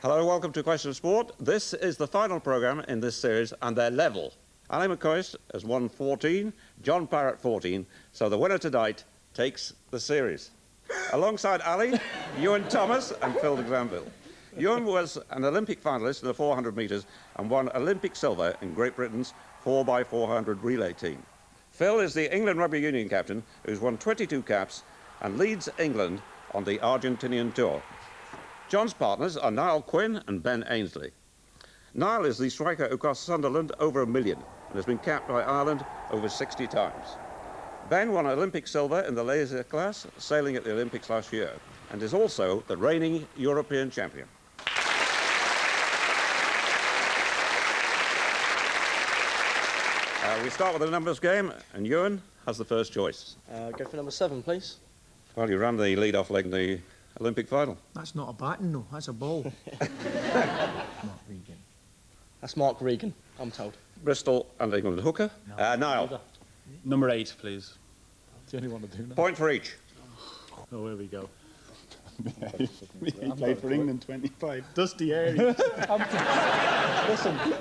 Hello, welcome to Question of Sport. This is the final programme in this series, and they're level. Ali McCoist has won 14, John Parrott 14, so the winner tonight takes the series. Alongside Ali, Ewan Thomas and Phil de Granville. Ewan was an Olympic finalist in the 400 metres and won Olympic silver in Great Britain's 4x400 relay team. Phil is the England Rugby Union captain who's won 22 caps and leads England on the Argentinian tour. John's partners are Niall Quinn and Ben Ainsley. Niall is the striker who cost Sunderland over $1 million and has been capped by Ireland over 60 times. Ben won Olympic silver in the laser class, sailing at the Olympics last year, and is also the reigning European champion. We start with the numbers game, and Ewan has the first choice. Go for number 7, please. Well, you ran the lead-off leg in the Olympic final. That's not a baton, no. That's a ball. Mark Regan. That's Mark Regan, I'm told. Bristol and England hooker. No. Niall. Number 8, please. Do you only want to do that? Point for each. Oh, here we go. He played for England 25. Dusty Airy. Listen,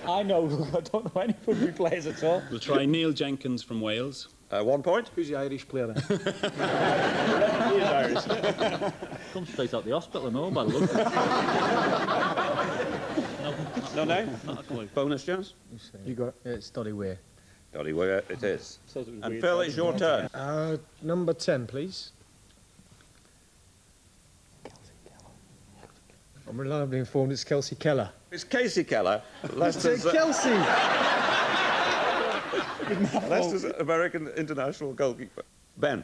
I don't know any rugby players at all. We'll try Neil Jenkins from Wales. 1 point. Who's the Irish player then? He is Irish. Come straight out the hospital and all by the look. No name? Not a clue. Bonus chance? You got it. It's Doddy Weir. Doddy Weir it is. Says it was And weird, Phil, but- it's your turn. Number 10, please. I'm reliably informed it's Kelsey Keller. It's Casey Keller, Leicester's Kelsey! American international goalkeeper. Ben.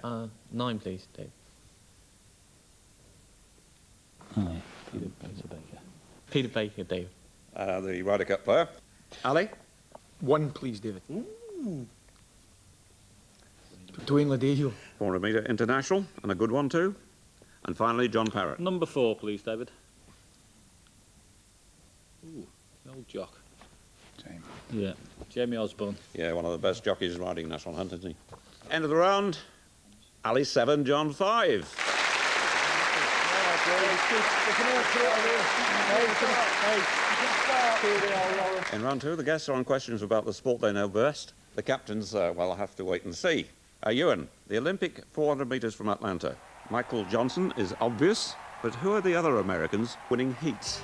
9, please, Dave. Peter Baker, Dave. The Ryder Cup player. Ali. 1, please, David. Ooh. Dwayne Ladejo. 400 metre international, and a good one too. And finally, John Parrott. Number 4, please, David. Ooh, the old jock. Jamie. Yeah, Jamie Osborne. Yeah, one of the best jockeys riding national hunt, isn't he? End of the round. Ali 7, John 5. In round 2, the guests are on questions about the sport they know best. The captains, well, I'll have to wait and see. Ewan, the Olympic 400 metres from Atlanta. Michael Johnson is obvious, but who are the other Americans winning heats?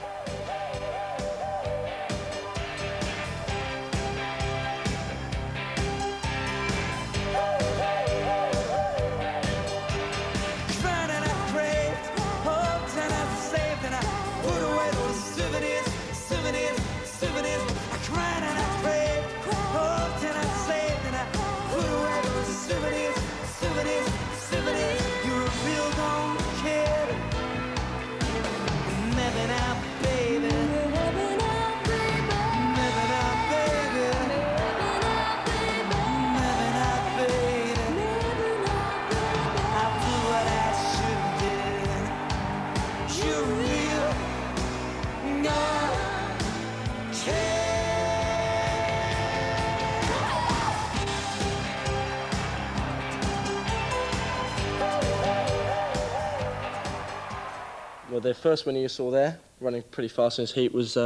Well, the first winner you saw there, running pretty fast in his heat, was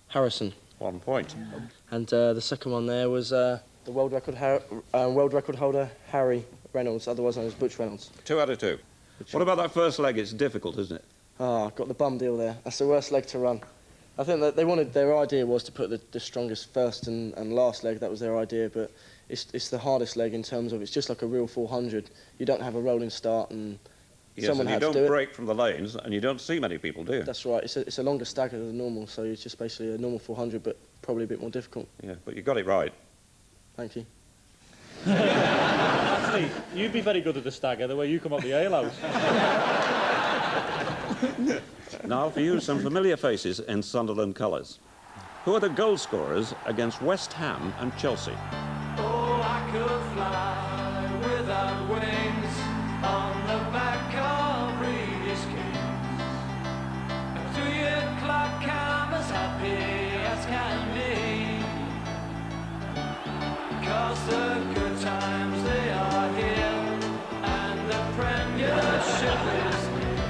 Harrison. 1 point. And the second one there was the world record holder, Harry Reynolds, otherwise known as Butch Reynolds. 2 out of 2. What about that first leg? It's difficult, isn't it? Got the bum deal there. That's the worst leg to run. I think that their idea was to put the strongest first and last leg. That was their idea, but it's the hardest leg in terms of it's just like a real 400. You don't have a rolling start and Yes, and you don't break from the lanes, and you don't see many people, do you? That's right. It's a longer stagger than normal, so it's just basically a normal 400, but probably a bit more difficult. Yeah, but you got it right. Thank you. Actually, you'd be very good at the stagger, the way you come up the alehouse. Now for you, some familiar faces in Sunderland colours. Who are the goal scorers against West Ham and Chelsea? Oh, I could fly without wings on the back of Reedy's Kings. A 3 o'clock I'm as happy as can be. 'Cause the good times they are here, and the Premiership is near.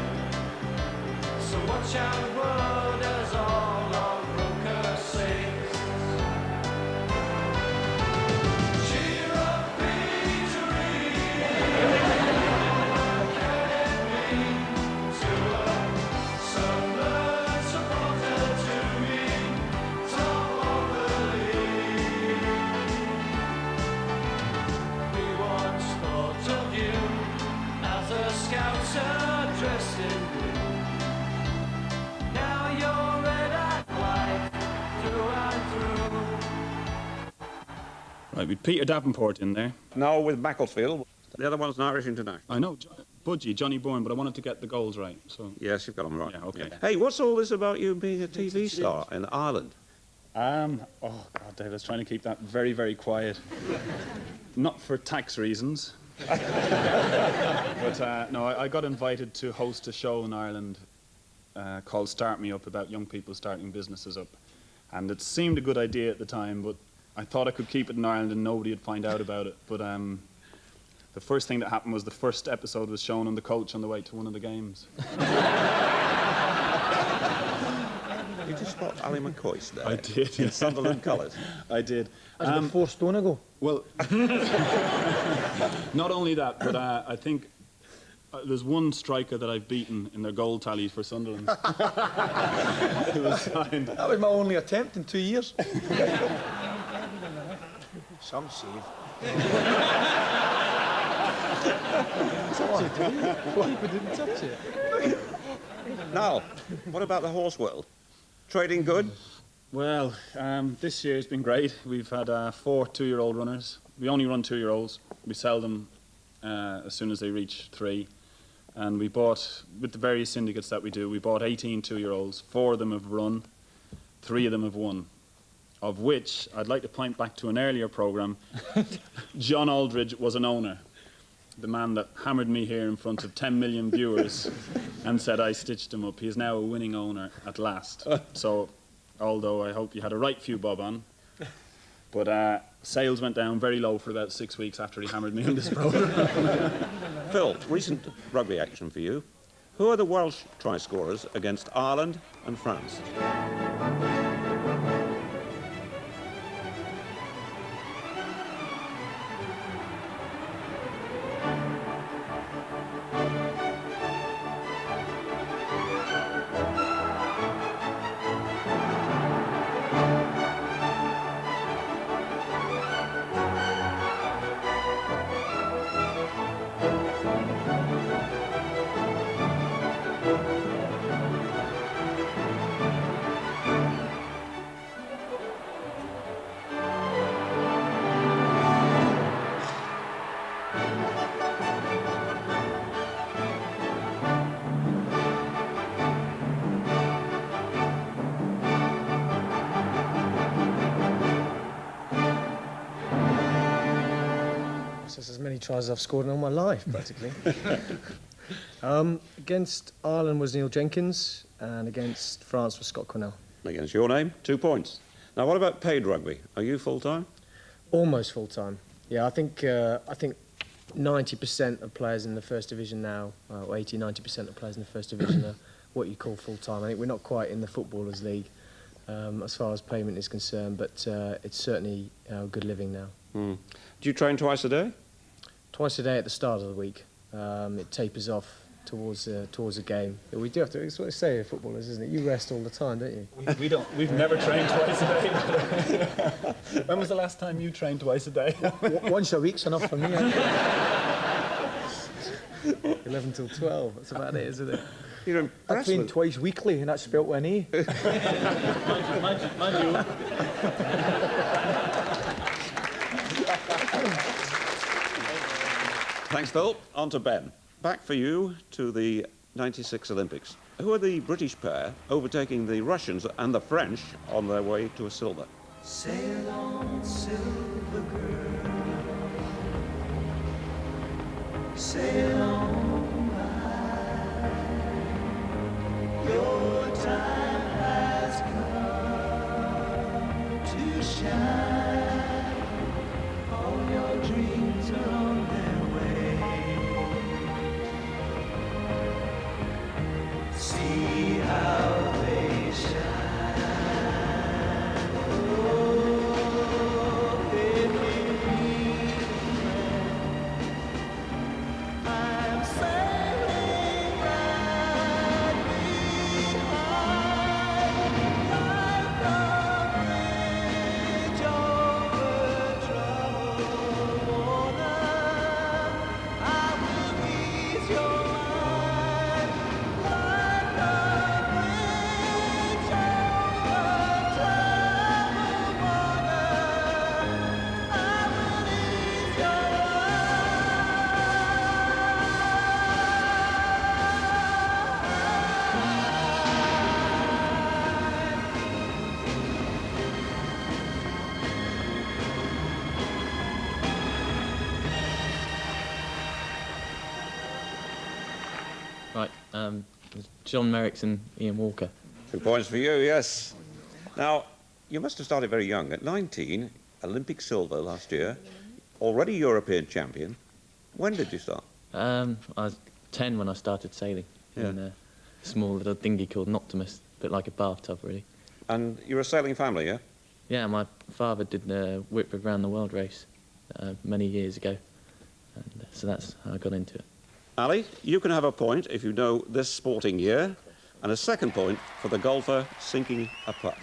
So watch out, world, as all racing blue. Now you're red and white, through and through. Right, with Peter Davenport in there. No, with Macclesfield. The other one's an Irish international. I know, Budgie, Johnny Bourne, but I wanted to get the goals right. So Yes, you've got them right. Yeah, okay. Hey, what's all this about you being a TV star in Ireland? oh God, Dave, I was trying to keep that very, very quiet. Not for tax reasons. But no, I got invited to host a show in Ireland called Start Me Up, about young people starting businesses up. And it seemed a good idea at the time, but I thought I could keep it in Ireland and nobody would find out about it. But the first thing that happened was the first episode was shown on the coach on the way to one of the games. You just spot Ali McCoist there. I did. In Sunderland colours. I did. That's about 4 stone ago. Well, not only that, but I think there's one striker that I've beaten in their goal tallies for Sunderland. It was signed. That was my only attempt in 2 years. Some save. Keeper didn't touch it. Now, what about the horse world? Trading good? Well, this year's been great. We've had 4 2-year-old runners. We only run 2-year-olds. We sell them as soon as they reach 3. And we bought, with the various syndicates that we do, we bought 18 2-year-olds. 4 of them have run, 3 of them have won. Of which, I'd like to point back to an earlier programme, John Aldridge was an owner. The man that hammered me here in front of 10 million viewers and said I stitched him up. He is now a winning owner at last. So, although I hope you had a right few bob on, but sales went down very low for about 6 weeks after he hammered me on this programme. Phil, recent rugby action for you. Who are the Welsh try scorers against Ireland and France? That's as many tries as I've scored in all my life, practically. Against Ireland was Neil Jenkins, and against France was Scott Cornell. Against your name, 2 points. Now, what about paid rugby? Are you full-time? Almost full time. Yeah, I think 90% of players in the first division now, or 80-90% of players in the first division are what you call full time. I think we're not quite in the Footballers' League as far as payment is concerned, but it's certainly good living now. Do you train twice a day? Twice a day at the start of the week. It tapers off towards a game. But we do have to. It's what they say, footballers, isn't it? You rest all the time, don't you? We don't. We've never trained twice a day. When was the last time you trained twice a day? Once a week's enough for me. 11 till 12. That's about it, isn't it? You're I impressive. train twice weekly, and that's spelt with an A. Mind you. Thanks, Phil. On to Ben. Back for you to the 96 Olympics. Who are the British pair overtaking the Russians and the French on their way to a silver? Sail on, silver girl. Sail on by. Your time has come to shine. All your dreams are on their way. See how they shine. Oh, baby, I'm John Merricks and Ian Walker. 2 points for you, yes. Now, you must have started very young. At 19, Olympic silver last year, already European champion. When did you start? I was 10 when I started sailing in a small little dinghy called an Optimist, a bit like a bathtub, really. And you're a sailing family, yeah? Yeah, my father did the Whitbread Round the World race many years ago, and so that's how I got into it. Ali, you can have a point if you know this sporting year, and a second point for the golfer sinking a putt.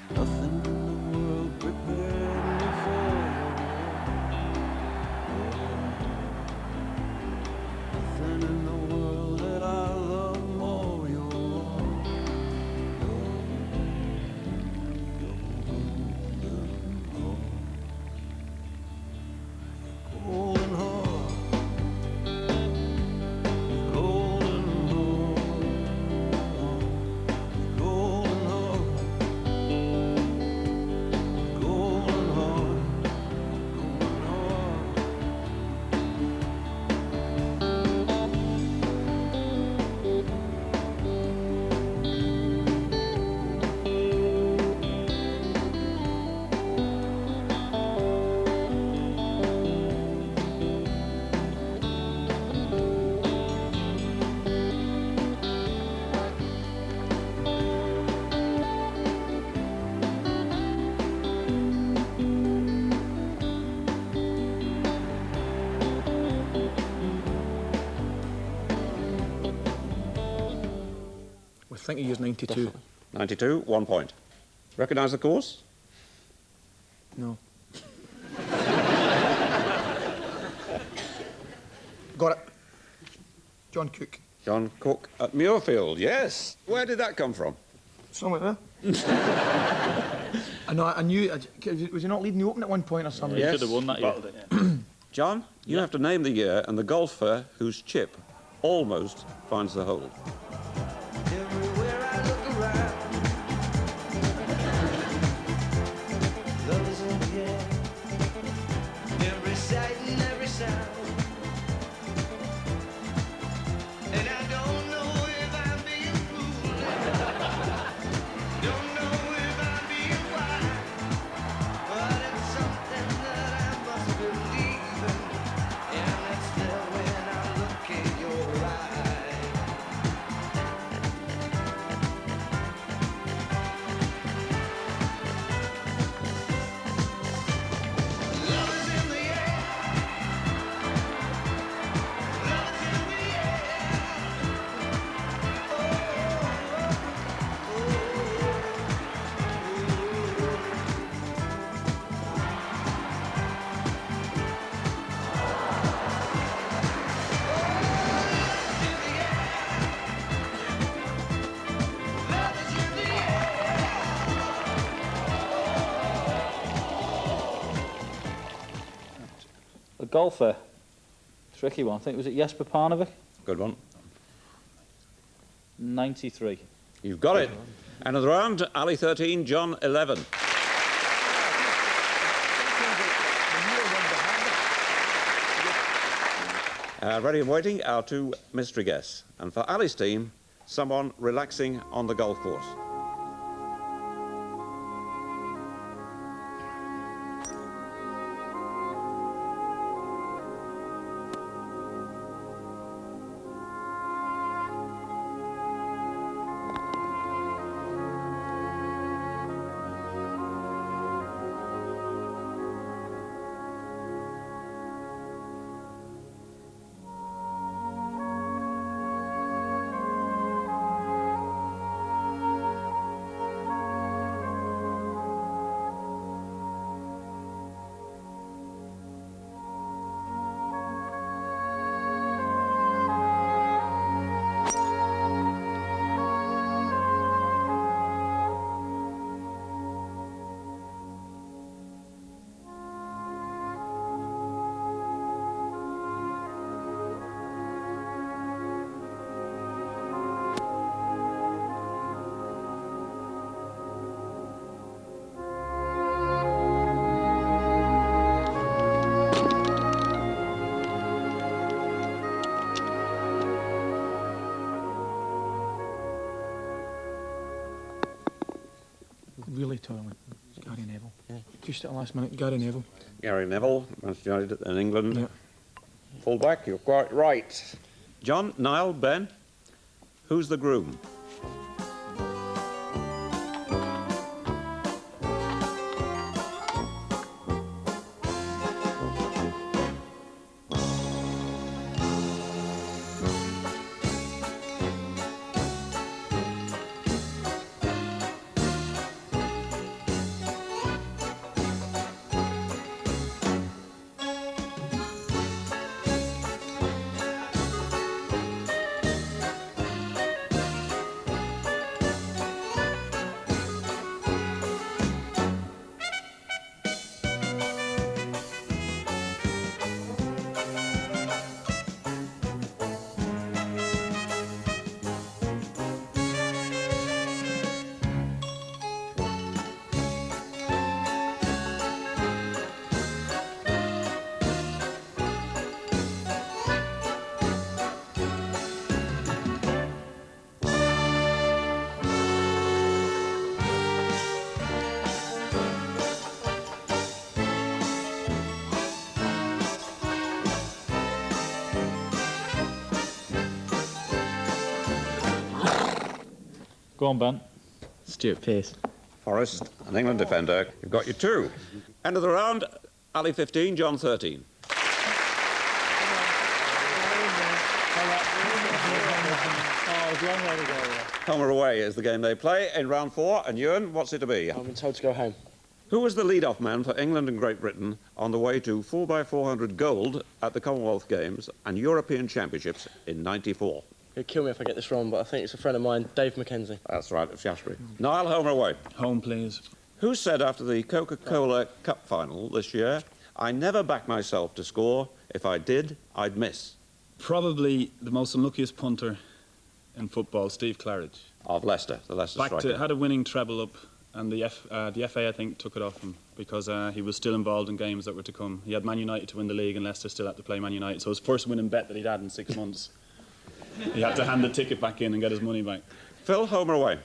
I think he used 92. 92, 1 point. Recognise the course? No. Got it. John Cook. John Cook at Muirfield, yes. Where did that come from? Somewhere there. I know. I knew. Was he not leading the Open at one point or something? He Yes, should have won that year. but- John, you have to name the year and the golfer whose chip almost finds the hole. Everywhere I look around, love is in the air. Every sight and every sound. And I don't know if I'm being fooled. Don't know if I'm being wise. But it's something that I must believe in. And it's there when I look in your eyes. Love is in the air. Love is in the air. Love is in the air. A golfer. Tricky one. I think, was it Jesper Parnevik? Good one. 93. You've got it. End of the round, Ali 13, John 11. Ready and waiting, our two mystery guests. And for Ali's team, someone relaxing on the golf course. really toiling. It's Gary Neville. Yeah. Just at the last minute, Gary Neville. Gary Neville, Manchester United in England. Yeah. Full-back, you're quite right. John, Niall, Ben, who's the groom? Go on, Ben. Stuart Pearce. Forrest, an England defender. You've got your 2. End of the round, Ali 15, John 13. Home or away is the game they play in round 4. And Ewan, what's it to be? I've been told to go home. Who was the lead-off man for England and Great Britain on the way to 4x400 gold at the Commonwealth Games and European Championships in '94? He'll kill me if I get this wrong, but I think it's a friend of mine, Dave McKenzie. That's right, of Shaftesbury. Niall, home or away? Home, please. Who said after the Coca-Cola Cup final this year, "I never back myself to score. If I did, I'd miss"? Probably the most unluckiest punter in football, Steve Claridge. Of Leicester, the Leicester striker. Had a winning treble up, and the FA, I think, took it off him because he was still involved in games that were to come. He had Man United to win the league, and Leicester still had to play Man United. So his first winning bet that he'd had in 6 months. He had to hand the ticket back in and get his money back. Phil, home or away?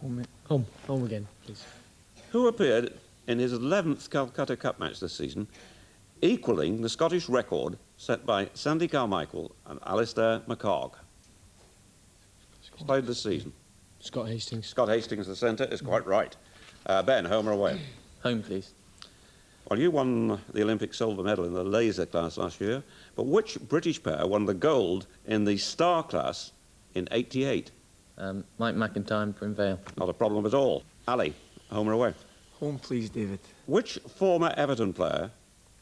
Home, mate. Home again, please. Who appeared in his 11th Calcutta Cup match this season, equalling the Scottish record set by Sandy Carmichael and Alistair McCarg? Played this season. Scott Hastings. Scott Hastings, the centre, is quite right. Ben, home or away? Home, please. Well, you won the Olympic silver medal in the laser class last year, but which British pair won the gold in the star class in '88? Mike McIntyre and Bryn Vale. Not a problem at all. Ali, home or away? Home, please, David. Which former Everton player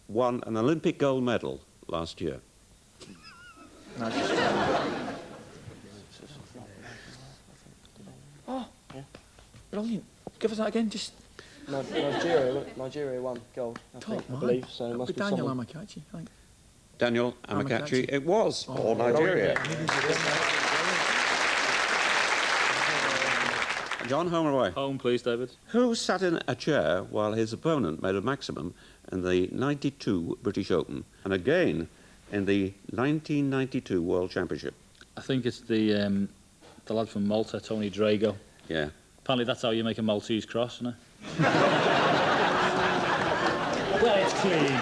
won an Olympic gold medal last year? Oh, brilliant. Give us that again, just... Nigeria won gold, I man. believe, so it That'd must be be Daniel someone. Amakachi, I think. Daniel Amakachi. Amakachi. It was for Nigeria. John, home or away? Home, please, David. Who sat in a chair while his opponent made a maximum in the '92 British Open and again in the 1992 World Championship? I think it's the lad from Malta, Tony Drago. Yeah. Apparently that's how you make a Maltese cross, isn't it? Well, it's clean.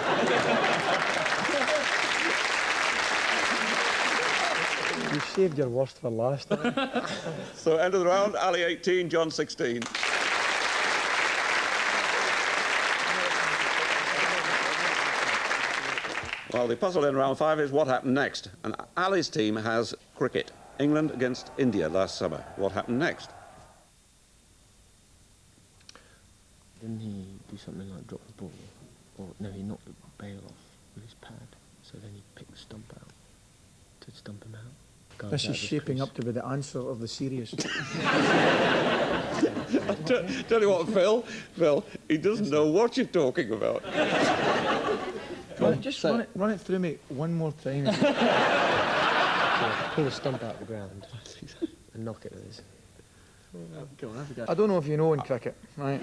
You saved your worst for last. So end of the round, Ali 18, John 16. Well, the puzzle in round 5 is what happened next. And Ali's team has cricket. England against India last summer. What happened next? Didn't he do something like drop the ball? Or no, he knocked the bail off with his pad. So then he picked the stump out to stump him out. Guys This out is of his shaping crease. up to be the answer of the series. Tell you what, Phil, he doesn't know what you're talking about. Just run it through me one more time. Yeah, pull the stump out of the ground and knock it with his. I don't know if you know in cricket, right?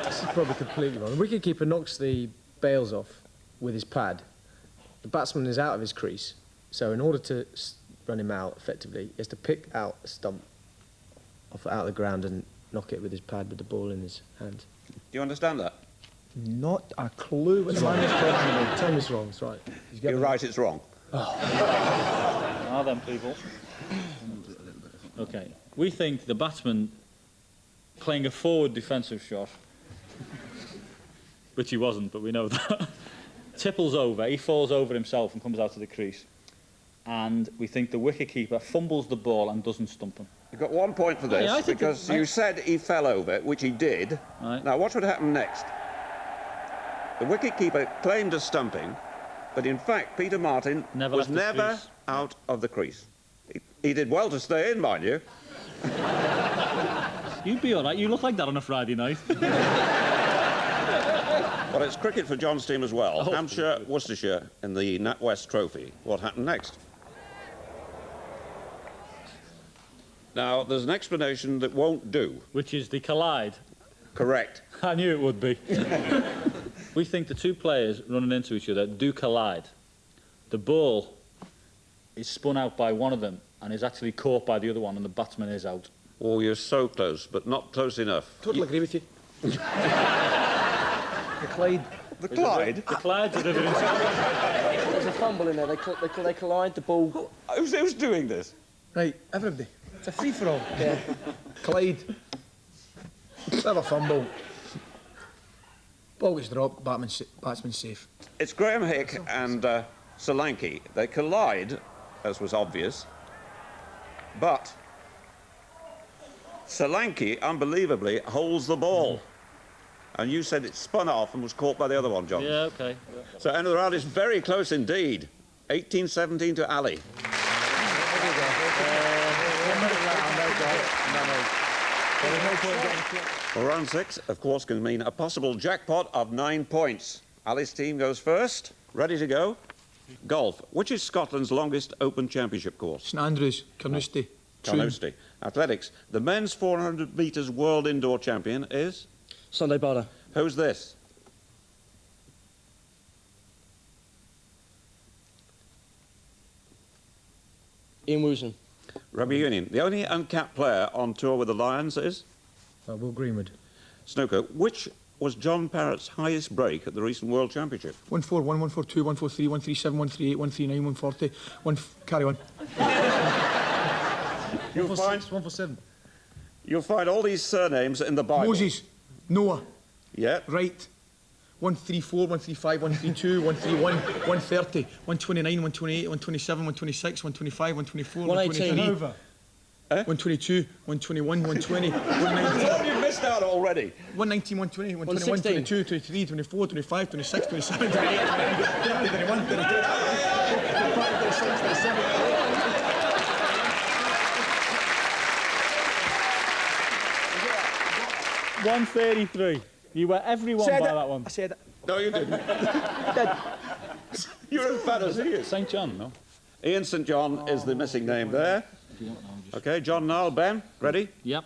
This is probably completely wrong. The wicketkeeper knocks the bails off with his pad. The batsman is out of his crease, so in order to run him out effectively, he has to pick out a stump off out of the ground and knock it with his pad with the ball in his hand. Do you understand that? Not a clue what's wrong. Tell me it's wrong, it's right. You're right, it's wrong. Now then, people. Okay. We think the batsman playing a forward defensive shot, which he wasn't, but we know that, tipples over, he falls over himself and comes out of the crease. And we think the wicket-keeper fumbles the ball and doesn't stump him. You've got 1 point for this, Yeah, I think because you said he fell over, which he did. Right. Now, what would happen next? The wicket-keeper claimed a stumping, but in fact, Peter Martin was never out of the crease. He did well to stay in, mind you. You'd be all right. You look like that on a Friday night. Well, it's cricket for John's team as well. Hampshire, Worcestershire in the NatWest Trophy. What happened next? Now, there's an explanation that won't do. Which is the collide. Correct. I knew it would be. We think the two players running into each other do collide. The ball is spun out by one of them and is actually caught by the other one, and the batsman is out. Oh, you're so close, but not close enough. Totally agree with you. The Clyde. The Clyde? The Clyde's a different. There's a fumble in there. They collide the ball. Who's doing this? Right, everybody. It's a free-for-all. Yeah. Clyde. Have a fumble. Ball gets dropped, batsman safe. It's Graham Hick and Solanke. They collide, as was obvious, but Solanke, unbelievably, holds the ball. And you said it spun off and was caught by the other one, John. Yeah, OK. So end of the round is very close indeed. 18-17 to Ali. Well, round 6, of course, can mean a possible jackpot of 9 points. Ali's team goes first. Ready to go? Golf. Which is Scotland's longest Open Championship course? St Andrews, Carnoustie. Carnoustie. Athletics. The men's 400 metres world indoor champion is? Sunday Barter. Who's this? Ian Woosnam. Rugby Union. The only uncapped player on tour with the Lions is? Will Greenwood. Snooker. Which was John Parrott's highest break at the recent World Championship? 141, 142, 143, 137, 138, 139, 140. Carry on. You'll find 147. You'll find all these surnames in the Bible. Moses, Noah, Yeah. Wright. 134, 135, 132, 131, 130, 129, 128, 127, 126, 125, 124, 123. 122, 121, 120, 119. You missed out already. 119, 120, 121, 22, 23, 24, 25, 26, 27, 28, 29, 30, 31, 32, 35, 36, 37. 133. You were everyone by that one. I said it. No, you didn't. You're as bad as he is. St John, no? Ian St John is the missing name there. OK, John Niall, Ben, ready? Yep.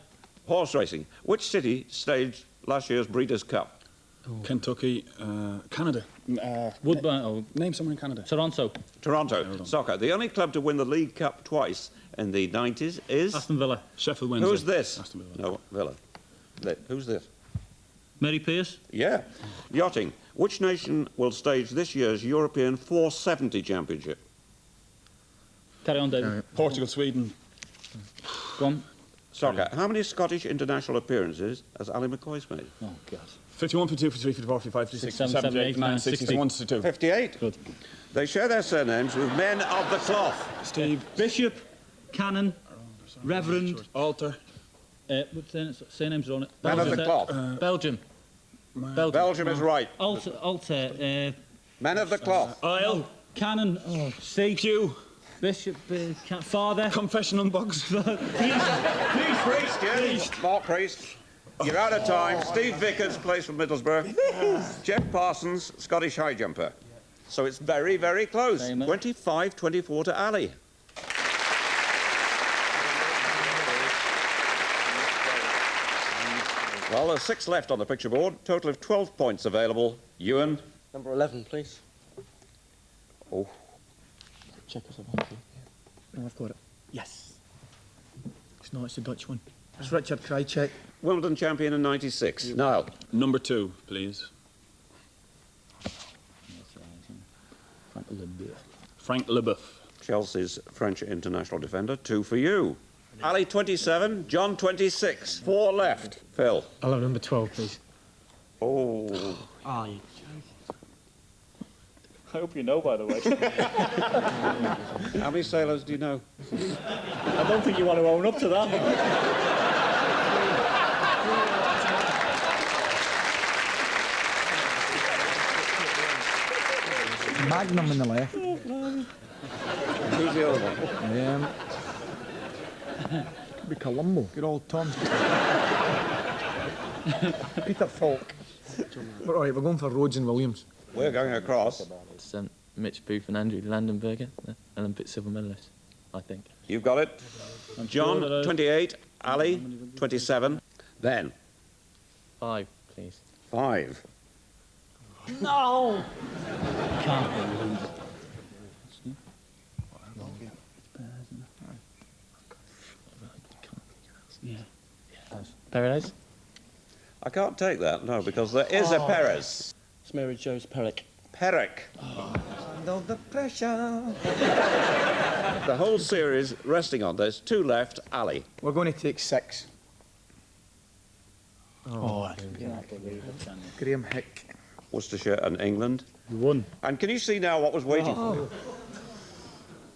Horse racing. Which city staged last year's Breeders' Cup? Kentucky, Canada. Woodburn. Name somewhere in Canada. Toronto. Toronto. Soccer. The only club to win the League Cup twice in the 90s is? Aston Villa. Sheffield Wednesday. Who's this? Aston Villa. No, Villa. Who's this? Mary Pierce. Yeah. Yachting. Which nation will stage this year's European 470 Championship? Carry on, David. Portugal, Sweden. Go on. Soccer. How many Scottish international appearances has Ali McCoist made? Oh, God. 51, 52, 53, 54, 55, 56, 57, 58, 59, 60, 60. 61, 62. 58. Good. They share their surnames with men of the cloth. Steve. Bishop, Canon, Reverend. Alter. What's surnames are on it? Men of the cloth. Belgium. Belgium is right. Alter. Men of the cloth. Isle. Canon. C. Pew. Bishop. Father. Confessional box. Priest, yes. Mark Priest. You're out of time. Steve Vickers plays for Middlesbrough. Jeff Parsons, Scottish high jumper. So it's very, very close. 25-24 to Ali. Well, there's 6 left on the picture board. Total of 12 points available. Ewan. Number 11, please. Oh. Check us about. No, I've got it. Yes. It's not, it's the Dutch one. It's Richard Krajicek. Wimbledon champion in '96. Niall. Number 2, please. Frank Leboeuf. Chelsea's French international defender. 2 for you. Ali, 27. John, 26. 4 left. Phil. I'll have number 12, please. Oh. Ah, you I hope you know, by the way. How many sailors do you know? I don't think you want to own up to that. Magnum in the left. Who's the other one? Could be Columbo. Good old Tom. Peter Falk. But, all right, we're going for Rhodes and Williams. We're going across. It's Mitch Booth and Andrew Landenberger, the Olympic silver medalists, I think. You've got it. John, sure that 28. Ali, 27. Then. 5, please. 5. No! Can't believe it. Paradise? I can't take that, no, because there is a Perez. It's Mary Jo's Parrott. Perrick. Under the pressure. The whole series resting on this. 2 left. Ali. We're going to take 6. Graham Hick. Worcestershire and England. You won. And can you see now what was waiting for you?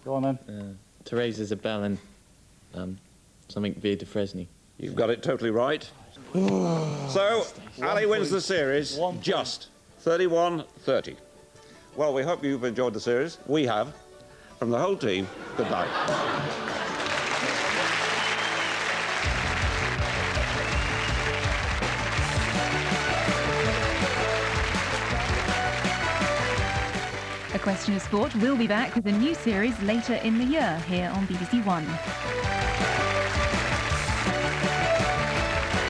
Go on then. Therese Isabel and something Via de Fresnay. You've got it totally right. So, Ali wins the series just 31-30. Well, we hope you've enjoyed the series. We have. From the whole team, goodbye. A Question of Sport will be back with a new series later in the year here on BBC One.